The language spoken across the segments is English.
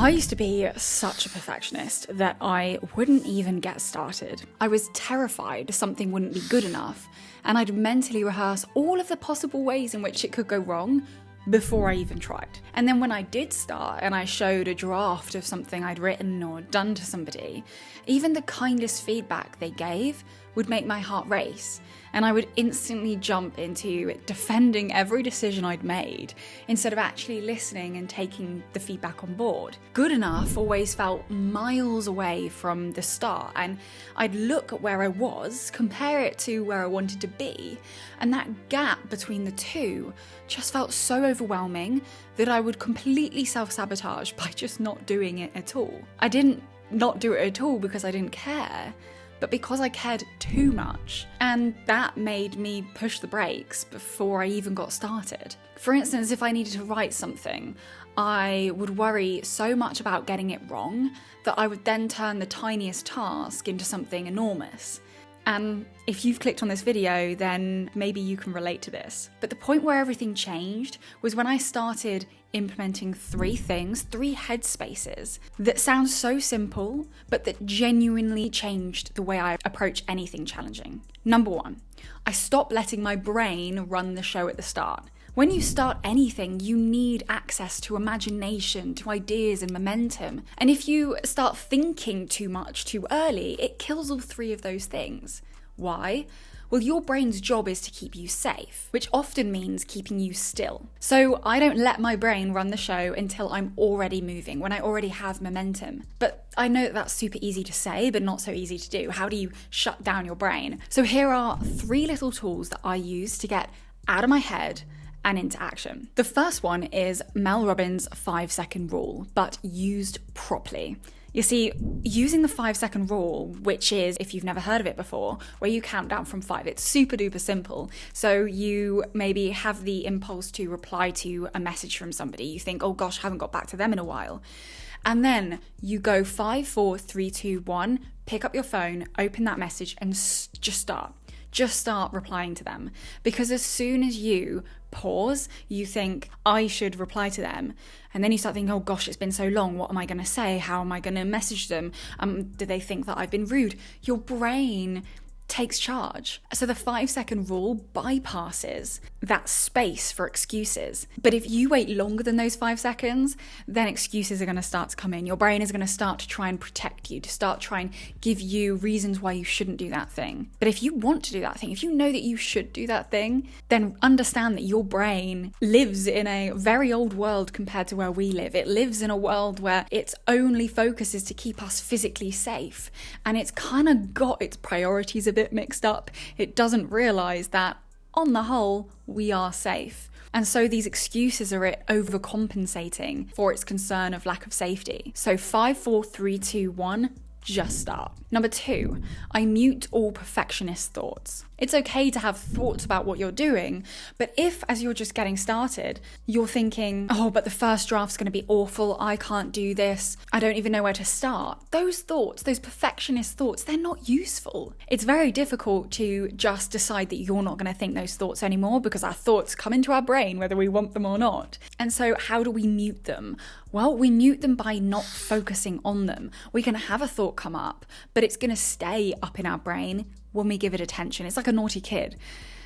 I used to be such a perfectionist that I wouldn't even get started. I was terrified something wouldn't be good enough, and I'd mentally rehearse all of the possible ways in which it could go wrong before I even tried. And then when I did start and I showed a draft of something I'd written or done to somebody, even the kindest feedback they gave would make my heart race, and I would instantly jump into defending every decision I'd made instead of actually listening and taking the feedback on board. Good enough always felt miles away from the start, and I'd look at where I was, compare it to where I wanted to be, and that gap between the two just felt so overwhelming that I would completely self-sabotage by just not doing it at all. I didn't not do it at all because I didn't care, but because I cared too much, and that made me push the brakes before I even got started. For instance, if I needed to write something, I would worry so much about getting it wrong that I would then turn the tiniest task into something enormous. And if you've clicked on this video, then maybe you can relate to this. But the point where everything changed was when I started implementing three headspaces that sound so simple, but that genuinely changed the way I approach anything challenging. Number one, I stopped letting my brain run the show at the start. When you start anything, you need access to imagination, to ideas and momentum. And if you start thinking too much too early, it kills all three of those things. Why? Well, your brain's job is to keep you safe, which often means keeping you still. So I don't let my brain run the show until I'm already moving, when I already have momentum. But I know that that's super easy to say, but not so easy to do. How do you shut down your brain? So here are three little tools that I use to get out of my head and into action. The first one is Mel Robbins' 5-second rule, but used properly. You see, using the 5-second rule, which is, if you've never heard of it before, where you count down from 5, it's super duper simple. So you maybe have the impulse to reply to a message from somebody. You think, oh gosh, I haven't got back to them in a while. And then you go 5, 4, 3, 2, 1, pick up your phone, open that message, and just start. Just start replying to them. Because as soon as you pause, you think, I should reply to them. And then you start thinking, oh gosh, it's been so long. What am I going to say? How am I going to message them? Do they think that I've been rude? Your brain takes charge. So the 5-second rule bypasses that space for excuses. But if you wait longer than those 5 seconds, then excuses are going to start to come in. Your brain is going to start to try and protect you, to start try and give you reasons why you shouldn't do that thing. But if you want to do that thing, if you know that you should do that thing, then understand that your brain lives in a very old world compared to where we live. It lives in a world where its only focus is to keep us physically safe. And it's kind of got its priorities a bit mixed up. It doesn't realize that on the whole we are safe, and so these excuses are it overcompensating for its concern of lack of safety. So 5, 4, 3, 2, 1, just start. Number 2, I mute all perfectionist thoughts. It's okay to have thoughts about what you're doing, but if, as you're just getting started, you're thinking, oh, but the first draft's going to be awful, I can't do this, I don't even know where to start. Those thoughts, those perfectionist thoughts, they're not useful. It's very difficult to just decide that you're not going to think those thoughts anymore, because our thoughts come into our brain whether we want them or not. And so how do we mute them? Well, we mute them by not focusing on them. We can have a thought come up, but it's going to stay up in our brain when we give it attention. It's like a naughty kid.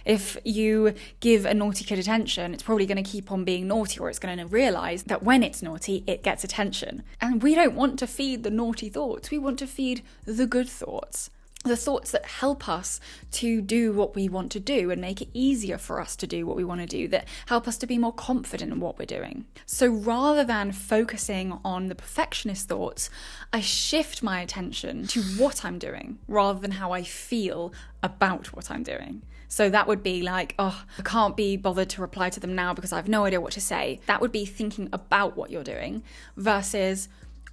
If you give a naughty kid attention, it's probably going to keep on being naughty, or it's going to realize that when it's naughty, it gets attention. And we don't want to feed the naughty thoughts. We want to feed the good thoughts. The thoughts that help us to do what we want to do and make it easier for us to do what we want to do, that help us to be more confident in what we're doing. So rather than focusing on the perfectionist thoughts, I shift my attention to what I'm doing rather than how I feel about what I'm doing. So that would be like, oh, I can't be bothered to reply to them now because I have no idea what to say. That would be thinking about what you're doing versus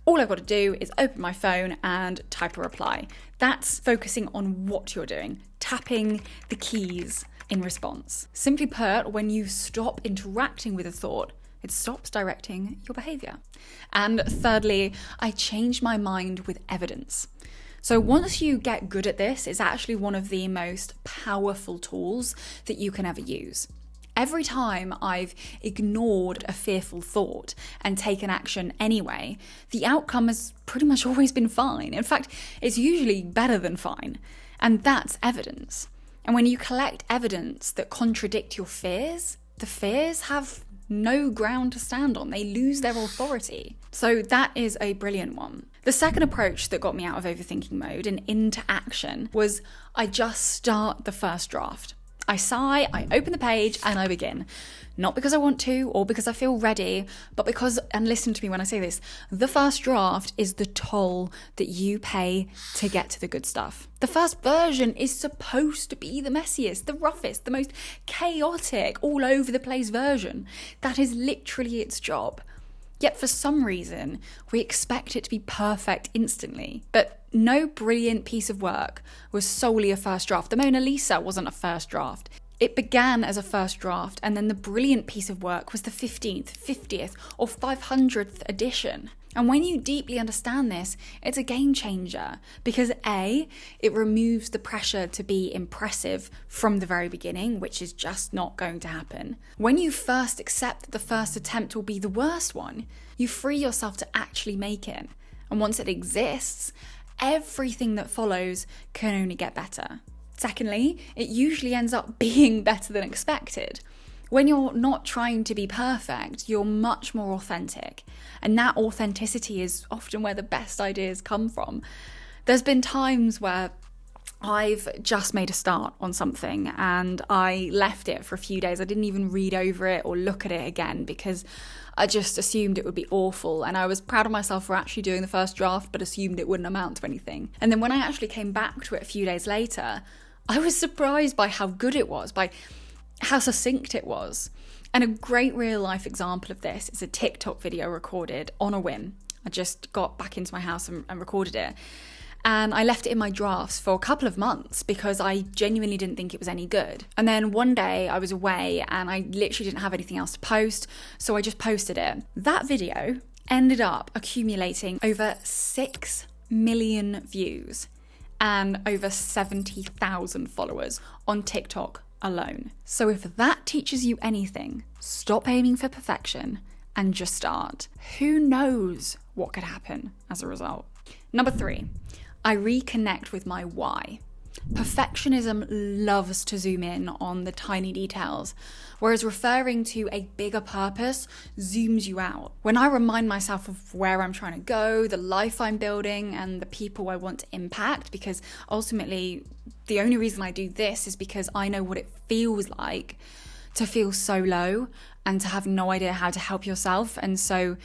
all I've got to do is open my phone and type a reply. That's focusing on what you're doing, tapping the keys in response. Simply put, when you stop interacting with a thought, it stops directing your behavior. And thirdly, I change my mind with evidence. So once you get good at this, it's actually one of the most powerful tools that you can ever use. Every time I've ignored a fearful thought and taken action anyway, the outcome has pretty much always been fine. In fact, it's usually better than fine. And that's evidence. And when you collect evidence that contradict your fears, the fears have no ground to stand on. They lose their authority. So that is a brilliant one. The second approach that got me out of overthinking mode and into action was I just start the first draft. I sigh, I open the page, and I begin. Not because I want to or because I feel ready, but because, and listen to me when I say this, the first draft is the toll that you pay to get to the good stuff. The first version is supposed to be the messiest, the roughest, the most chaotic, all over the place version. That is literally its job. Yet for some reason, we expect it to be perfect instantly. But no brilliant piece of work was solely a first draft. The Mona Lisa wasn't a first draft. It began as a first draft, and then the brilliant piece of work was the 15th, 50th, or 500th edition. And when you deeply understand this, it's a game changer because A, it removes the pressure to be impressive from the very beginning, which is just not going to happen. When you first accept that the first attempt will be the worst one, you free yourself to actually make it. And once it exists, everything that follows can only get better. Secondly, it usually ends up being better than expected. When you're not trying to be perfect, you're much more authentic. And that authenticity is often where the best ideas come from. There's been times where I've just made a start on something and I left it for a few days. I didn't even read over it or look at it again because I just assumed it would be awful. And I was proud of myself for actually doing the first draft, but assumed it wouldn't amount to anything. And then when I actually came back to it a few days later, I was surprised by how good it was, by how succinct it was. And a great real life example of this is a TikTok video recorded on a whim. I just got back into my house and recorded it. And I left it in my drafts for a couple of months because I genuinely didn't think it was any good. And then one day I was away and I literally didn't have anything else to post, so I just posted it. That video ended up accumulating over 6 million views and over 70,000 followers on TikTok alone. So if that teaches you anything, stop aiming for perfection and just start. Who knows what could happen as a result? Number 3, I reconnect with my why. Perfectionism loves to zoom in on the tiny details, whereas referring to a bigger purpose zooms you out. When I remind myself of where I'm trying to go, the life I'm building, and the people I want to impact, because ultimately the only reason I do this is because I know what it feels like to feel so low and to have no idea how to help yourself. And so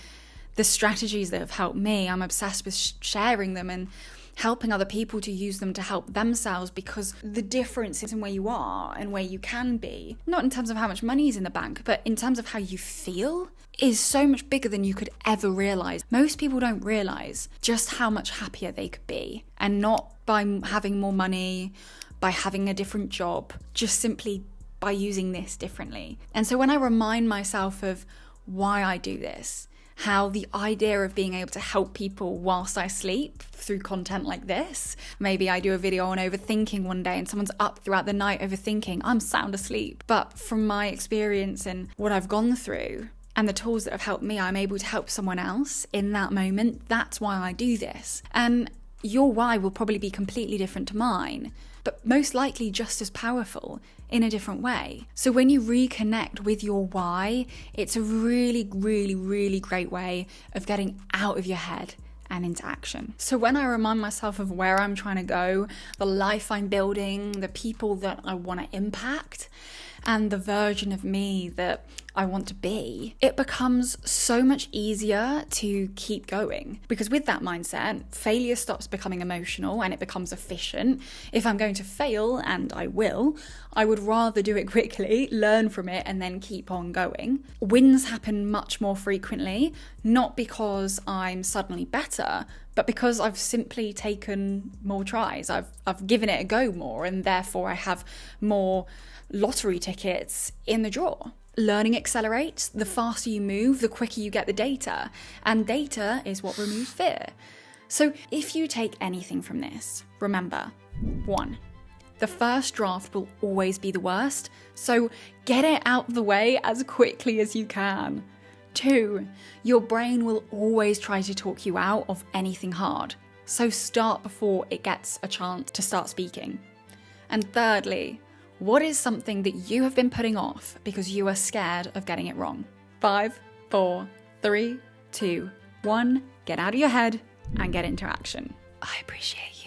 the strategies that have helped me, I'm obsessed with sharing them and helping other people to use them to help themselves, because the difference is in where you are and where you can be, not in terms of how much money is in the bank, but in terms of how you feel, is so much bigger than you could ever realize. Most people don't realize just how much happier they could be, and not by having more money, by having a different job, just simply by using this differently. And so when I remind myself of why I do this, how the idea of being able to help people whilst I sleep through content like this, maybe I do a video on overthinking one day and someone's up throughout the night overthinking, I'm sound asleep. But from my experience and what I've gone through and the tools that have helped me, I'm able to help someone else in that moment. That's why I do this. And your why will probably be completely different to mine, but most likely just as powerful in a different way. So when you reconnect with your why, it's a really, really, really great way of getting out of your head and into action. So when I remind myself of where I'm trying to go, the life I'm building, the people that I want to impact, and the version of me that I want to be, it becomes so much easier to keep going. Because with that mindset, failure stops becoming emotional and it becomes efficient. If I'm going to fail, and I will, I would rather do it quickly, learn from it, and then keep on going. Wins happen much more frequently, not because I'm suddenly better, but because I've simply taken more tries. I've given it a go more, and therefore I have more lottery tickets in the drawer. Learning accelerates. The faster you move, the quicker you get the data. And data is what removes fear. So if you take anything from this, remember, 1, The first draft will always be the worst, so get it out of the way as quickly as you can. 2, your brain will always try to talk you out of anything hard, so start before it gets a chance to start speaking. And thirdly, what is something that you have been putting off because you are scared of getting it wrong? 5, 4, 3, 2, 1, get out of your head and get into action. I appreciate you.